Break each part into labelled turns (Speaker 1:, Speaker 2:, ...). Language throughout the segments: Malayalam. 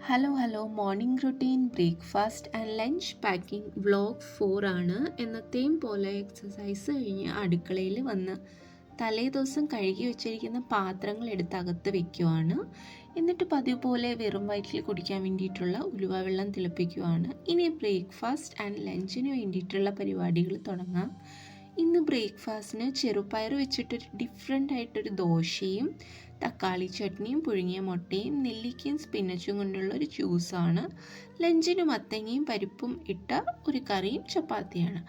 Speaker 1: Hello morning routine breakfast and lunch packing vlog 4 ആണ്. എന്നത്തെയും പോലെ എക്സസൈസ് കഴിഞ്ഞ് അടുക്കളയിൽ വന്ന് തലേ ദിവസം കഴുകി വെച്ചിരിക്കുന്ന പാത്രങ്ങൾ എടുത്ത് അകത്ത് വെക്കുവാണ്. എന്നിട്ട് പതിവ് പോലെ വെറും വയറ്റിൽ കുടിക്കാൻ വേണ്ടിയിട്ടുള്ള ഉലുവ വെള്ളം തിളപ്പിക്കുവാണ്. ഇനി ബ്രേക്ക്ഫാസ്റ്റ് ആൻഡ് ലഞ്ചിന് വേണ്ടിയിട്ടുള്ള പരിപാടികൾ തുടങ്ങാം. ഇന്ന് ബ്രേക്ക്ഫാസ്റ്റിന് ചെറുപയർ വെച്ചിട്ടൊരു ഡിഫറെൻ്റ് ആയിട്ടൊരു ദോശയും തക്കാളി ചട്നിയും പുഴുങ്ങിയ മുട്ടയും നെല്ലിക്കയും സ്പിനച്ചും കൊണ്ടുള്ള ഒരു ജ്യൂസാണ്. ലഞ്ചിന് മത്തങ്ങയും പരിപ്പും ഇട്ട ഒരു കറിയും ചപ്പാത്തിയാണ്.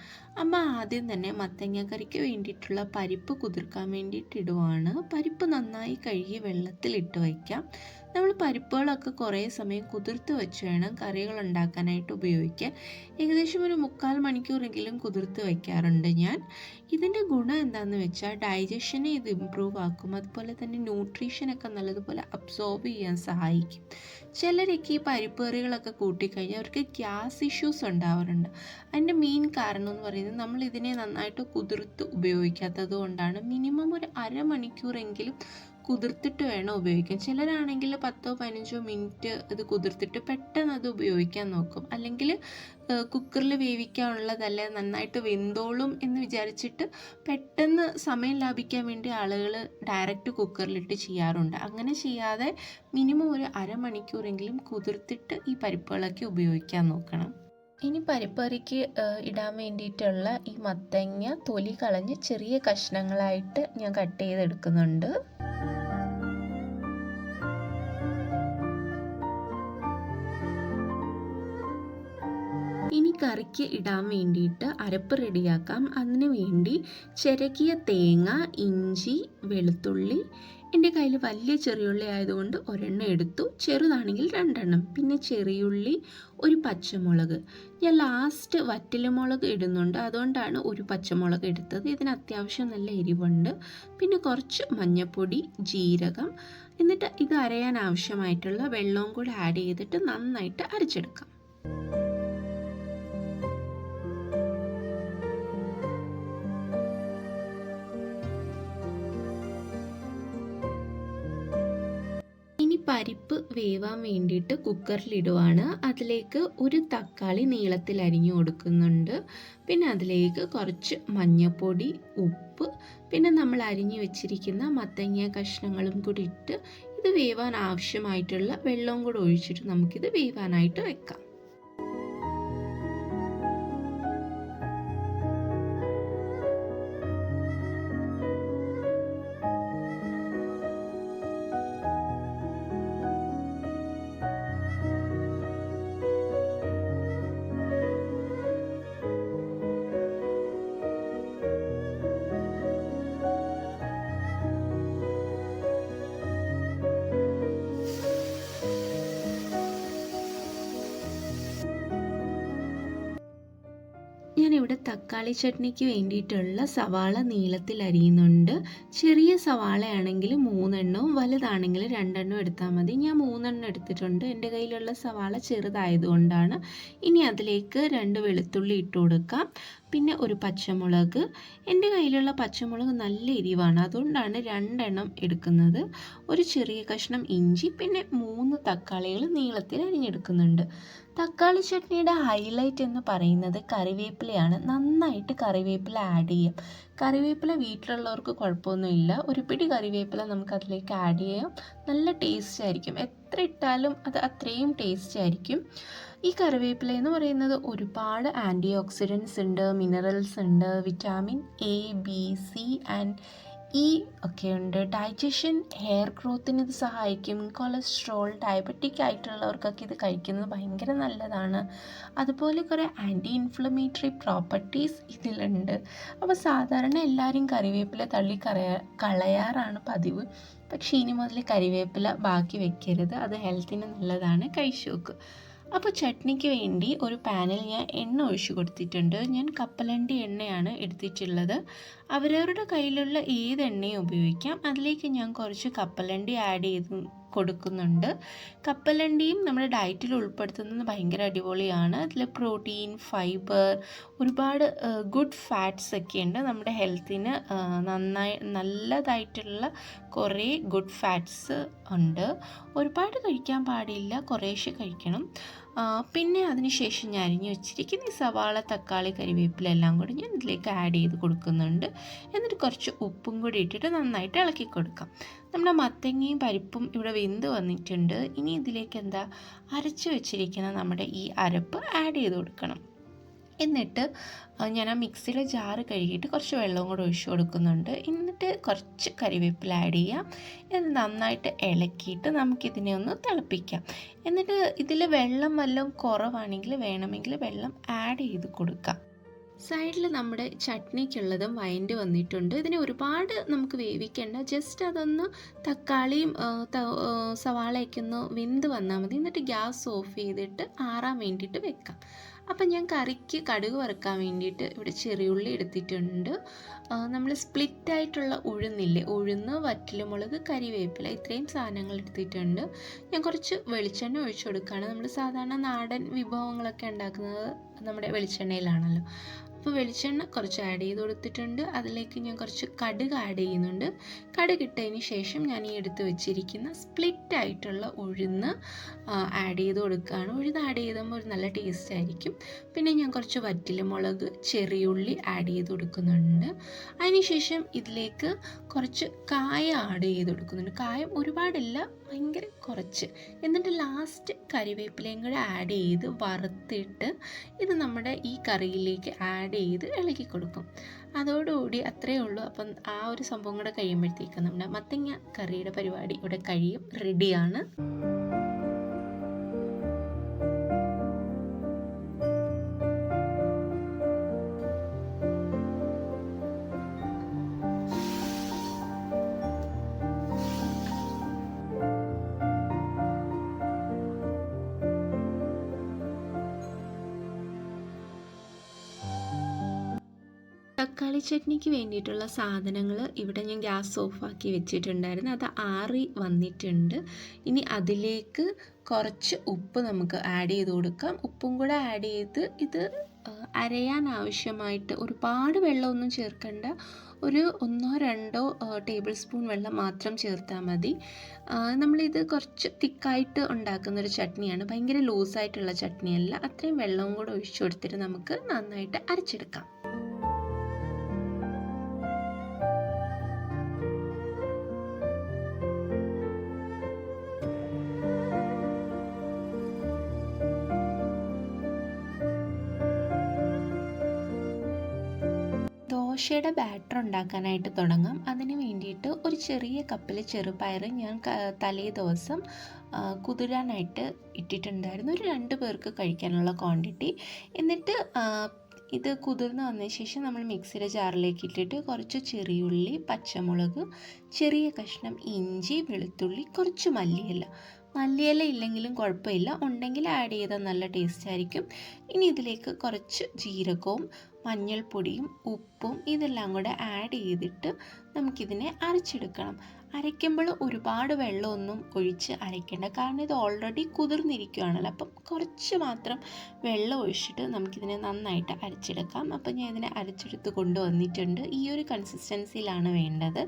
Speaker 1: അമ്മ ആദ്യം തന്നെ മത്തങ്ങ കറിക്ക് വേണ്ടിയിട്ടുള്ള പരിപ്പ് കുതിർക്കാൻ വേണ്ടിയിട്ട് ഇടുവാണ്. പരിപ്പ് നന്നായി കഴുകി വെള്ളത്തിലിട്ട് വയ്ക്കാം. നമ്മൾ പരിപ്പുകളൊക്കെ കുറേ സമയം കുതിർത്ത് വെച്ച് വേണം കറികൾ ഉണ്ടാക്കാനായിട്ട് ഉപയോഗിക്കാൻ. ഏകദേശം ഒരു 3/4 മണിക്കൂറെങ്കിലും കുതിർത്ത് വയ്ക്കാറുണ്ട് ഞാൻ. ഇതിൻ്റെ ഗുണം എന്താണെന്ന് വെച്ചാൽ ഡൈജഷനെ ഇത് ഇമ്പ്രൂവ് ആക്കും. അതുപോലെ തന്നെ ന്യൂട്രീഷനൊക്കെ നല്ലതുപോലെ അബ്സോർബ് ചെയ്യാൻ സഹായിക്കും. ചിലരൊക്കെ ഈ പരിപ്പ് കറികളൊക്കെ കൂട്ടിക്കഴിഞ്ഞാൽ അവർക്ക് ഗ്യാസ് ഇഷ്യൂസ് ഉണ്ടാവാറുണ്ട്. അതിൻ്റെ മെയിൻ കാരണം എന്ന് പറയുന്നത് നമ്മൾ ഇതിനെ നന്നായിട്ട് കുതിർത്ത് ഉപയോഗിക്കാത്തത് കൊണ്ടാണ്. മിനിമം ഒരു അരമണിക്കൂറെങ്കിലും കുതിർത്തിട്ട് വേണം ഉപയോഗിക്കാൻ. ചിലരാണെങ്കിൽ 10-15 മിനിറ്റ് ഇത് കുതിർത്തിട്ട് പെട്ടെന്ന് അത് ഉപയോഗിക്കാൻ നോക്കും. അല്ലെങ്കിൽ കുക്കറിൽ വേവിക്കാനുള്ളതല്ലേ, നന്നായിട്ട് വെന്തോളും എന്ന് വിചാരിച്ചിട്ട് പെട്ടെന്ന് സമയം ലാഭിക്കാൻ വേണ്ടി ആളുകൾ ഡയറക്റ്റ് കുക്കറിലിട്ട് ചെയ്യാറുണ്ട്. അങ്ങനെ ചെയ്യാതെ മിനിമം ഒരു അരമണിക്കൂറെങ്കിലും കുതിർത്തിട്ട് ഈ പരിപ്പുകളൊക്കെ ഉപയോഗിക്കാൻ നോക്കണം. ഇനി പരിപ്പ് കറിക്ക് ഇടാൻ വേണ്ടിയിട്ടുള്ള ഈ മത്തങ്ങ തൊലി കളഞ്ഞ് ചെറിയ കഷ്ണങ്ങളായിട്ട് ഞാൻ കട്ട് ചെയ്തെടുക്കുന്നുണ്ട്. ഇനി കറിക്ക് ഇടാൻ വേണ്ടിയിട്ട് അരപ്പ് റെഡിയാക്കാം. അതിന് വേണ്ടി ചിരകിയ തേങ്ങ, ഇഞ്ചി, വെളുത്തുള്ളി, എൻ്റെ കയ്യിൽ വലിയ ചെറിയുള്ളി ആയതുകൊണ്ട് ഒരെണ്ണം എടുത്തു, ചെറുതാണെങ്കിൽ 2 എണ്ണം, പിന്നെ ചെറിയുള്ളി, ഒരു പച്ചമുളക്. ഞാൻ ലാസ്റ്റ് വറ്റൽമുളക് ഇടുന്നുണ്ട്, അതുകൊണ്ടാണ് ഒരു പച്ചമുളക് എടുത്തത്. ഇതിന് അത്യാവശ്യം നല്ല എരിവുണ്ട്. പിന്നെ കുറച്ച് മഞ്ഞൾപ്പൊടി, ജീരകം, എന്നിട്ട് ഇത് അരയാൻ ആവശ്യമായിട്ടുള്ള വെള്ളവും കൂടെ ആഡ് ചെയ്തിട്ട് നന്നായിട്ട് അരച്ചെടുക്കാം. പരിപ്പ് വേവാൻ വേണ്ടിയിട്ട് കുക്കറിലിടുവാണ്. അതിലേക്ക് ഒരു തക്കാളി നീളത്തിൽ അരിഞ്ഞു കൊടുക്കുന്നുണ്ട്. പിന്നെ അതിലേക്ക് കുറച്ച് മഞ്ഞൾപ്പൊടി, ഉപ്പ്, പിന്നെ നമ്മൾ അരിഞ്ഞു വെച്ചിരിക്കുന്ന മത്തങ്ങ കഷ്ണങ്ങളും കൂടി ഇട്ട് ഇത് വേവാൻ ആവശ്യമായിട്ടുള്ള വെള്ളവും കൂടി ഒഴിച്ചിട്ട് നമുക്കിത് വേവാനായിട്ട് വെക്കാം. ഞാനിവിടെ തക്കാളി ചട്നിക്ക് വേണ്ടിയിട്ടുള്ള സവാള നീളത്തിൽ അരിയുന്നുണ്ട്. ചെറിയ സവാളയാണെങ്കിൽ 3 എണ്ണവും വലുതാണെങ്കിൽ 2 എണ്ണം എടുത്താൽ മതി. ഞാൻ 3 എണ്ണം എടുത്തിട്ടുണ്ട്. എൻ്റെ കയ്യിലുള്ള സവാള ചെറുതായതുകൊണ്ടാണ്. ഇനി അതിലേക്ക് 2 വെളുത്തുള്ളി ഇട്ട് കൊടുക്കാം. പിന്നെ ഒരു പച്ചമുളക്. എൻ്റെ കയ്യിലുള്ള പച്ചമുളക് നല്ല എരിവാണ്, അതുകൊണ്ടാണ് 2 എണ്ണം എടുക്കുന്നത്. ഒരു ചെറിയ കഷ്ണം ഇഞ്ചി, പിന്നെ 3 തക്കാളികൾ നീളത്തിൽ അരിഞ്ഞെടുക്കുന്നുണ്ട്. തക്കാളി ചട്നിയുടെ ഹൈലൈറ്റ് എന്ന് പറയുന്നത് കറിവേപ്പിലയാണ്. നന്നായിട്ട് കറിവേപ്പില ആഡ് ചെയ്യാം. കറിവേപ്പില വീട്ടിലുള്ളവർക്ക് കുഴപ്പമൊന്നുമില്ല. ഒരു പിടി കറിവേപ്പില നമുക്ക് അതിലേക്ക് ആഡ് ചെയ്യാം. നല്ല ടേസ്റ്റ് ആയിരിക്കും. എത്ര ഇട്ടാലും അത് അത്രയും ടേസ്റ്റ് ആയിരിക്കും. ഈ കറിവേപ്പില എന്ന് പറയുന്നത് ഒരുപാട് ആൻറ്റി ഓക്സിഡൻസ് ഉണ്ട്, മിനറൽസ് ഉണ്ട്, vitamin A, B, C and E ഒക്കെ ഉണ്ട്. ഡൈജഷൻ, ഹെയർ ഗ്രോത്തിന് ഇത് സഹായിക്കും. കൊളസ്ട്രോൾ, ഡയബറ്റിക് ആയിട്ടുള്ളവർക്കൊക്കെ ഇത് കഴിക്കുന്നത് ഭയങ്കര നല്ലതാണ്. അതുപോലെ കുറേ ആൻറ്റി ഇൻഫ്ലമേറ്ററി പ്രോപ്പർട്ടീസ് ഇതിലുണ്ട്. അപ്പോൾ സാധാരണ എല്ലാവരും കറിവേപ്പില കളയാറാണ് പതിവ്. പക്ഷേ ഇനി മുതൽ കറിവേപ്പില ബാക്കി വെക്കരുത്. അത് ഹെൽത്തിന് നല്ലതാണ്. കഴിച്ചു നോക്കുക. അപ്പോൾ ചട്നിക്ക് വേണ്ടി ഒരു പാനിൽ ഞാൻ എണ്ണ ഒഴിച്ചു കൊടുത്തിട്ടുണ്ട്. ഞാൻ കപ്പലണ്ടി എണ്ണയാണ് എടുത്തിട്ടുള്ളത്. അവരവരുടെ കയ്യിലുള്ള ഏത് എണ്ണയും ഉപയോഗിക്കാം. അതിലേക്ക് ഞാൻ കുറച്ച് കപ്പലണ്ടി ആഡ് ചെയ്ത് കൊടുക്കുന്നുണ്ട്. കപ്പലണ്ടിയും നമ്മുടെ ഡയറ്റിൽ ഉൾപ്പെടുത്തുന്നത് ഭയങ്കര അടിപൊളിയാണ്. അതിൽ പ്രോട്ടീൻ, ഫൈബർ, ഒരുപാട് ഗുഡ് ഫാറ്റ്സ് ഒക്കെ ഉണ്ട്. നമ്മുടെ ഹെൽത്തിന് നല്ലതായിട്ടുള്ള കുറേ ഗുഡ് ഫാറ്റ്സ് ഉണ്ട്. ഒരുപാട് കഴിക്കാൻ പാടില്ല, കുറേശ്ശെ കഴിക്കണം. പിന്നെ അതിനുശേഷം ഞാൻ അരിഞ്ഞു വെച്ചിരിക്കുന്ന ഈ സവാള, തക്കാളി, കരിവേപ്പില എല്ലാം കൂടി ഞാൻ ഇതിലേക്ക് ആഡ് ചെയ്ത് കൊടുക്കുന്നുണ്ട്. എന്നിട്ട് കുറച്ച് ഉപ്പും കൂടി ഇട്ടിട്ട് നന്നായിട്ട് ഇളക്കി കൊടുക്കാം. നമ്മുടെ മത്തങ്ങയും പരിപ്പും ഇവിടെ വെന്ത് വന്നിട്ടുണ്ട്. ഇനി ഇതിലേക്ക് അരച്ച് വെച്ചിരിക്കുന്ന നമ്മുടെ ഈ അരപ്പ് ആഡ് ചെയ്ത് കൊടുക്കണം. എന്നിട്ട് ഞാൻ ആ മിക്സിയുടെ ജാറ് കഴുകിയിട്ട് കുറച്ച് വെള്ളവും കൂടെ ഒഴിച്ച് കൊടുക്കുന്നുണ്ട്. എന്നിട്ട് കുറച്ച് കരിവേപ്പില ആഡ് ചെയ്യാം. ഇത് നന്നായിട്ട് ഇളക്കിയിട്ട് നമുക്കിതിനെ ഒന്ന് തിളപ്പിക്കാം. എന്നിട്ട് ഇതിൽ വെള്ളം വല്ലതും കുറവാണെങ്കിൽ വേണമെങ്കിൽ വെള്ളം ആഡ് ചെയ്ത് കൊടുക്കാം. സൈഡിൽ നമ്മുടെ ചട്നിക്കുള്ളതും വഴണ്ട് വന്നിട്ടുണ്ട്. ഇതിനെ ഒരുപാട് നമുക്ക് വേവിക്കേണ്ട, ജസ്റ്റ് അതൊന്ന് തക്കാളിയും സവാളയൊക്കെ ഒന്ന് വെന്ത് വന്നാൽ മതി. എന്നിട്ട് ഗ്യാസ് ഓഫ് ചെയ്തിട്ട് ആറാൻ വേണ്ടിയിട്ട് വെക്കാം. അപ്പം ഞാൻ കറിക്ക് കടുക് വറുക്കാൻ വേണ്ടിയിട്ട് ഇവിടെ ചെറിയുള്ളി എടുത്തിട്ടുണ്ട്. നമ്മൾ സ്പ്ലിറ്റായിട്ടുള്ള ഉഴുന്നില്ലേ, ഉഴുന്ന്, വറ്റൽമുളക്, കരിവേപ്പില, ഇത്രയും സാധനങ്ങൾ എടുത്തിട്ടുണ്ട്. ഞാൻ കുറച്ച് വെളിച്ചെണ്ണ ഒഴിച്ചു കൊടുക്കുകയാണ്. നമ്മൾ സാധാരണ നാടൻ വിഭവങ്ങളൊക്കെ ഉണ്ടാക്കുന്നത് നമ്മുടെ വെളിച്ചെണ്ണയിലാണല്ലോ. അപ്പോൾ വെളിച്ചെണ്ണ കുറച്ച് ആഡ് ചെയ്ത് കൊടുത്തിട്ടുണ്ട്. അതിലേക്ക് ഞാൻ കുറച്ച് കടുക് ആഡ് ചെയ്യുന്നുണ്ട്. കടുക് ഇട്ടതിന് ശേഷം ഞാൻ ഈ എടുത്ത് വെച്ചിരിക്കുന്ന സ്പ്ലിറ്റ് ആയിട്ടുള്ള ഉഴുന്ന് ആഡ് ചെയ്ത് കൊടുക്കുകയാണ്. ഉഴുന്ന് ആഡ് ചെയ്തുമ്പോൾ ഒരു നല്ല ടേസ്റ്റ് ആയിരിക്കും. പിന്നെ ഞാൻ കുറച്ച് വറ്റൽമുളക്, ചെറിയുള്ളി ആഡ് ചെയ്ത് കൊടുക്കുന്നുണ്ട്. അതിനുശേഷം ഇതിലേക്ക് കുറച്ച് കായം ആഡ് ചെയ്ത് കൊടുക്കുന്നുണ്ട്. കായം ഒരുപാടില്ല, ഭയങ്കര കുറച്ച്. എന്നിട്ട് ലാസ്റ്റ് കരിവേപ്പിലയും കൂടെ ആഡ് ചെയ്ത് വറുത്തിട്ട് ഇത് നമ്മുടെ ഈ കറിയിലേക്ക് ആഡ് ചെയ്ത് ഇളക്കി കൊടുക്കും. അതോടുകൂടി അത്രയേ ഉള്ളൂ. അപ്പം ആ ഒരു സംഭവം കൂടെ കഴിയുമ്പോഴത്തേക്കും നമ്മുടെ മത്തങ്ങ കറിയുടെ പരിപാടി ഇവിടെ കഴിയും, റെഡിയാണ്. തക്കാളി ചട്നിക്ക് വേണ്ടിയിട്ടുള്ള സാധനങ്ങൾ ഇവിടെ ഞാൻ ഗ്യാസ് ഓഫാക്കി വെച്ചിട്ടുണ്ടായിരുന്നു. അത് ആറി വന്നിട്ടുണ്ട്. ഇനി അതിലേക്ക് കുറച്ച് ഉപ്പ് നമുക്ക് ആഡ് ചെയ്ത് കൊടുക്കാം. ഉപ്പും കൂടെ ആഡ് ചെയ്ത് ഇത് അരയാൻ ആവശ്യമായിട്ട് ഒരുപാട് വെള്ളമൊന്നും ചേർക്കണ്ട. ഒരു 1-2 ടേബിൾ സ്പൂൺ വെള്ളം മാത്രം ചേർത്താൽ മതി. നമ്മളിത് കുറച്ച് തിക്കായിട്ട് ഉണ്ടാക്കുന്നൊരു ചട്നിയാണ്, ഭയങ്കര ലൂസായിട്ടുള്ള ചട്നിയല്ല. അത്രയും വെള്ളവും കൂടെ ഒഴിച്ചു കൊടുത്തിട്ട് നമുക്ക് നന്നായിട്ട് അരച്ചെടുക്കാം. ദോശയുടെ ബാറ്റർ ഉണ്ടാക്കാനായിട്ട് തുടങ്ങാം. അതിന് വേണ്ടിയിട്ട് ഒരു ചെറിയ കപ്പിൽ ചെറുപയർ ഞാൻ തലേ ദിവസം കുതിരാനായിട്ട് ഇട്ടിട്ടുണ്ടായിരുന്നു, ഒരു 2 പേർക്ക് കഴിക്കാനുള്ള ക്വാണ്ടിറ്റി. എന്നിട്ട് ഇത് കുതിർന്ന് വന്നതിന് ശേഷം നമ്മൾ മിക്സിയുടെ ജാറിലേക്ക് ഇട്ടിട്ട് കുറച്ച് ചെറിയുള്ളി, പച്ചമുളക്, ചെറിയ കഷ്ണം ഇഞ്ചി, വെളുത്തുള്ളി, കുറച്ച് മല്ലിയില ഇല്ലെങ്കിലും കുഴപ്പമില്ല, ഉണ്ടെങ്കിൽ ആഡ് ചെയ്താൽ നല്ല ടേസ്റ്റ് ആയിരിക്കും. ഇനി ഇതിലേക്ക് കുറച്ച് ജീരകവും മഞ്ഞൾപ്പൊടിയും ഉപ്പും ഇതെല്ലാം കൂടെ ആഡ് ചെയ്തിട്ട് നമുക്കിതിനെ അരച്ചെടുക്കണം. അരയ്ക്കുമ്പോൾ ഒരുപാട് വെള്ളമൊന്നും ഒഴിച്ച് അരയ്ക്കേണ്ട, കാരണം ഇത് ഓൾറെഡി കുതിർന്നിരിക്കുകയാണല്ലോ. അപ്പം കുറച്ച് മാത്രം വെള്ളം ഒഴിച്ചിട്ട് നമുക്കിതിനെ നന്നായിട്ട് അരച്ചെടുക്കാം. അപ്പം ഞാൻ ഇതിനെ അരച്ചെടുത്ത് കൊണ്ടുവന്നിട്ടുണ്ട്. ഈ ഒരു കൺസിസ്റ്റൻസിയിലാണ് വേണ്ടത്.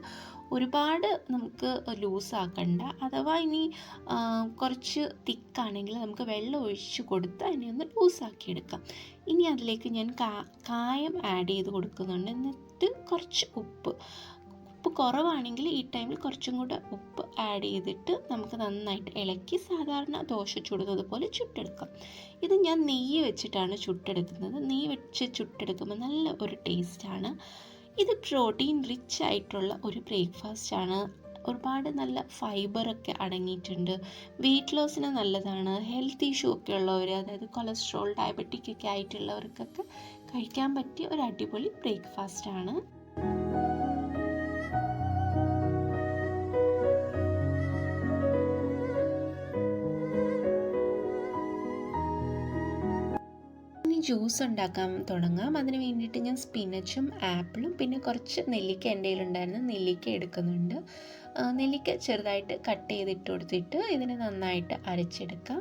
Speaker 1: ഒരുപാട് നമുക്ക് ലൂസാക്കണ്ട. അഥവാ ഇനി കുറച്ച് തിക്കാണെങ്കിൽ നമുക്ക് വെള്ളം ഒഴിച്ച് കൊടുത്ത് അതിനെ ഒന്ന് ലൂസാക്കിയെടുക്കാം. ഇനി അതിലേക്ക് ഞാൻ കായം ആഡ് ചെയ്ത് കൊടുക്കുന്നുണ്ട്. എന്നിട്ട് കുറച്ച് ഉപ്പ് കുറവാണെങ്കിൽ ഈ ടൈമിൽ കുറച്ചും കൂടെ ഉപ്പ് ആഡ് ചെയ്തിട്ട് നമുക്ക് നന്നായിട്ട് ഇളക്കി സാധാരണ ദോശ ചുടുന്നത് പോലെ ചുട്ടെടുക്കാം. ഇത് ഞാൻ നെയ്യ് വെച്ചിട്ടാണ് ചുട്ടെടുക്കുന്നത്. നെയ്യ് വെച്ച് ചുട്ടെടുക്കുമ്പോൾ നല്ല ഒരു ടേസ്റ്റാണ്. ഇത് പ്രോട്ടീൻ റിച്ച് ആയിട്ടുള്ള ഒരു ബ്രേക്ക്ഫാസ്റ്റാണ്. ഒരുപാട് നല്ല ഫൈബറൊക്കെ അടങ്ങിയിട്ടുണ്ട്. വെയിറ്റ് ലോസിന് നല്ലതാണ്. ഹെൽത്ത് ഇഷ്യൂ ഒക്കെ ഉള്ളവർ, അതായത് കൊളസ്ട്രോൾ, ഡയബറ്റിക് ഒക്കെ ആയിട്ടുള്ളവർക്കൊക്കെ കഴിക്കാൻ പറ്റിയ ഒരു അടിപൊളി ബ്രേക്ക്ഫാസ്റ്റാണ്. ഇനി ജ്യൂസ് ഉണ്ടാക്കാൻ തുടങ്ങാം. അതിന് വേണ്ടിയിട്ട് ഞാൻ സ്പിനച്ചും ആപ്പിളും പിന്നെ കുറച്ച് നെല്ലിക്ക എൻ്റെ കയ്യിലുണ്ടായിരുന്നു, നെല്ലിക്ക എടുക്കുന്നുണ്ട്. നെല്ലിക്ക ചെറുതായിട്ട് കട്ട് ചെയ്തിട്ട് കൊടുത്തിട്ട് ഇതിനെ നന്നായിട്ട് അരച്ചെടുക്കാം.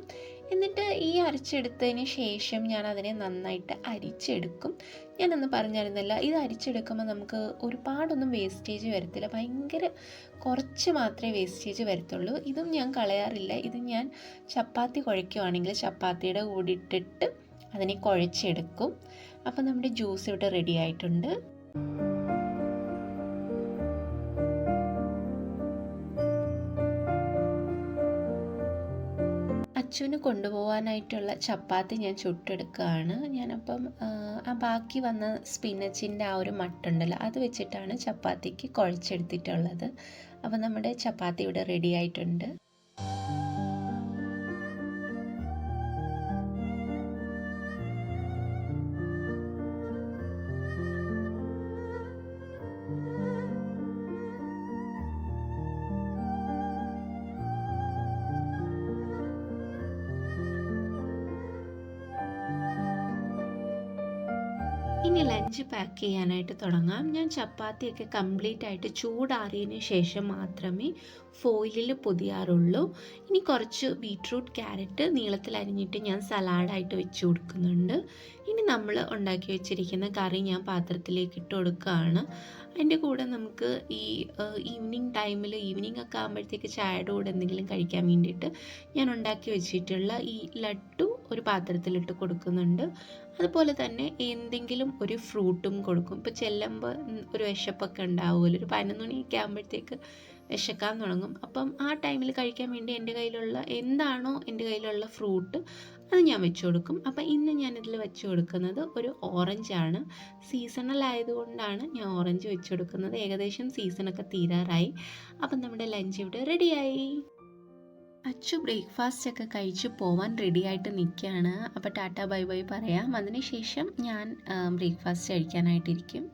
Speaker 1: എന്നിട്ട് ഈ അരച്ചെടുത്തതിന് ശേഷം ഞാൻ അതിനെ നന്നായിട്ട് അരിച്ചെടുക്കും. ഞാനൊന്ന് പറഞ്ഞിരുന്നില്ല, ഇത് അരിച്ചെടുക്കുമ്പോൾ നമുക്ക് ഒരുപാടൊന്നും വേസ്റ്റേജ് വരത്തില്ല, ഭയങ്കര കുറച്ച് മാത്രമേ വേസ്റ്റേജ് വരത്തുള്ളൂ. ഇതും ഞാൻ കളയാറില്ല. ഇത് ഞാൻ ചപ്പാത്തി കുഴയ്ക്കുവാണെങ്കിൽ ചപ്പാത്തിയുടെ കൂടെ ഇട്ടിട്ട് അതിനെ കുഴച്ചെടുക്കും. അപ്പോൾ നമ്മുടെ ജ്യൂസ് ഇവിടെ റെഡി ആയിട്ടുണ്ട്. അച്ചുവിന് കൊണ്ടുപോകാനായിട്ടുള്ള ചപ്പാത്തി ഞാൻ ചുട്ടെടുക്കുകയാണ്. ഞാനപ്പം ആ ബാക്കി വന്ന സ്പിനച്ചിൻ്റെ ആ ഒരു മട്ടുണ്ടല്ലോ, അത് വെച്ചിട്ടാണ് ചപ്പാത്തിക്ക് കുഴച്ചെടുത്തിട്ടുള്ളത്. അപ്പം നമ്മുടെ ചപ്പാത്തി ഇവിടെ റെഡി ആയിട്ടുണ്ട്. ഇനി ലഞ്ച് പാക്ക് ചെയ്യാനായിട്ട് തുടങ്ങാം. ഞാൻ ചപ്പാത്തിയൊക്കെ കംപ്ലീറ്റ് ആയിട്ട് ചൂടാറിയതിന് ശേഷം മാത്രമേ ഫോയിലിൽ പൊതിയാറുള്ളൂ. ഇനി കുറച്ച് ബീട്രൂട്ട് ക്യാരറ്റ് നീളത്തിൽ അരിഞ്ഞിട്ട് ഞാൻ സലാഡായിട്ട് വെച്ച് കൊടുക്കുന്നുണ്ട്. ഇനി നമ്മൾ ഉണ്ടാക്കി വെച്ചിരിക്കുന്ന കറി ഞാൻ പാത്രത്തിലേക്ക് ഇട്ട് കൊടുക്കുകയാണ്. അതിൻ്റെ കൂടെ നമുക്ക് ഈ ഈവനിങ് ടൈമിൽ, ഈവനിങ് ഒക്കെ ആകുമ്പോഴത്തേക്ക് ചായയുടെ കൂടെ എന്തെങ്കിലും കഴിക്കാൻ വേണ്ടിയിട്ട് ഞാൻ ഉണ്ടാക്കി വെച്ചിട്ടുള്ള ഈ ലഡ്ഡു ഒരു പാത്രത്തിലിട്ട് കൊടുക്കുന്നുണ്ട്. അതുപോലെ തന്നെ എന്തെങ്കിലും ഒരു ഫ്രൂട്ടും കൊടുക്കും. ഇപ്പോൾ ചെല്ലുമ്പോൾ ഒരു വിശപ്പൊക്കെ ഉണ്ടാവുമല്ലോ, ഒരു 11 മണിയൊക്കെ ആകുമ്പോഴത്തേക്ക് വിശക്കാൻ തുടങ്ങും. അപ്പം ആ ടൈമിൽ കഴിക്കാൻ വേണ്ടി എൻ്റെ കയ്യിലുള്ള എന്താണോ എൻ്റെ കയ്യിലുള്ള ഫ്രൂട്ട് അത് ഞാൻ വെച്ച് കൊടുക്കും. അപ്പം ഇന്ന് ഞാനിതിൽ വെച്ച് കൊടുക്കുന്നത് ഒരു ഓറഞ്ചാണ്. സീസണൽ ആയതുകൊണ്ടാണ് ഞാൻ ഓറഞ്ച് വെച്ച് കൊടുക്കുന്നത്. ഏകദേശം സീസണൊക്കെ തീരാറായി. അപ്പം നമ്മുടെ ലഞ്ച് ഇവിടെ റെഡിയായി. അച്ചു ബ്രേക്ക്ഫാസ്റ്റ് ഒക്കെ കഴിച്ച് പോവാൻ റെഡി ആയിട്ട് നിൽക്കുകയാണ്. അപ്പോൾ ടാറ്റ ബൈ ബൈ പറയാം. അതിനുശേഷം ഞാൻ ബ്രേക്ക്ഫാസ്റ്റ് കഴിക്കാനായിട്ടിരിക്കും.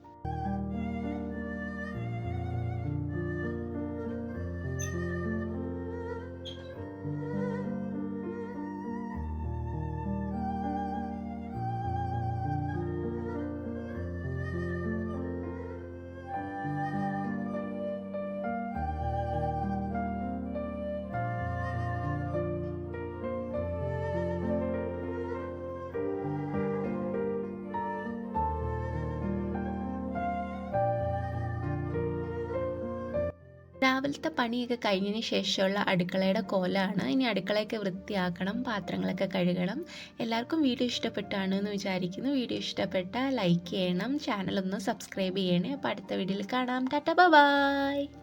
Speaker 1: രാവിലത്തെ പണിയൊക്കെ കഴിഞ്ഞതിന് ശേഷമുള്ള അടുക്കളയുടെ കോലമാണ്. ഇനി അടുക്കളയൊക്കെ വൃത്തിയാക്കണം, പാത്രങ്ങളൊക്കെ കഴുകണം. എല്ലാവർക്കും വീഡിയോ ഇഷ്ടപ്പെട്ടാണ് എന്ന് വിചാരിക്കുന്നു. വീഡിയോ ഇഷ്ടപ്പെട്ടാൽ ലൈക്ക് ചെയ്യണം, ചാനലൊന്ന് സബ്സ്ക്രൈബ് ചെയ്യണേ. അപ്പോൾ അടുത്ത വീഡിയോയിൽ കാണാം. ടാറ്റ ബൈ.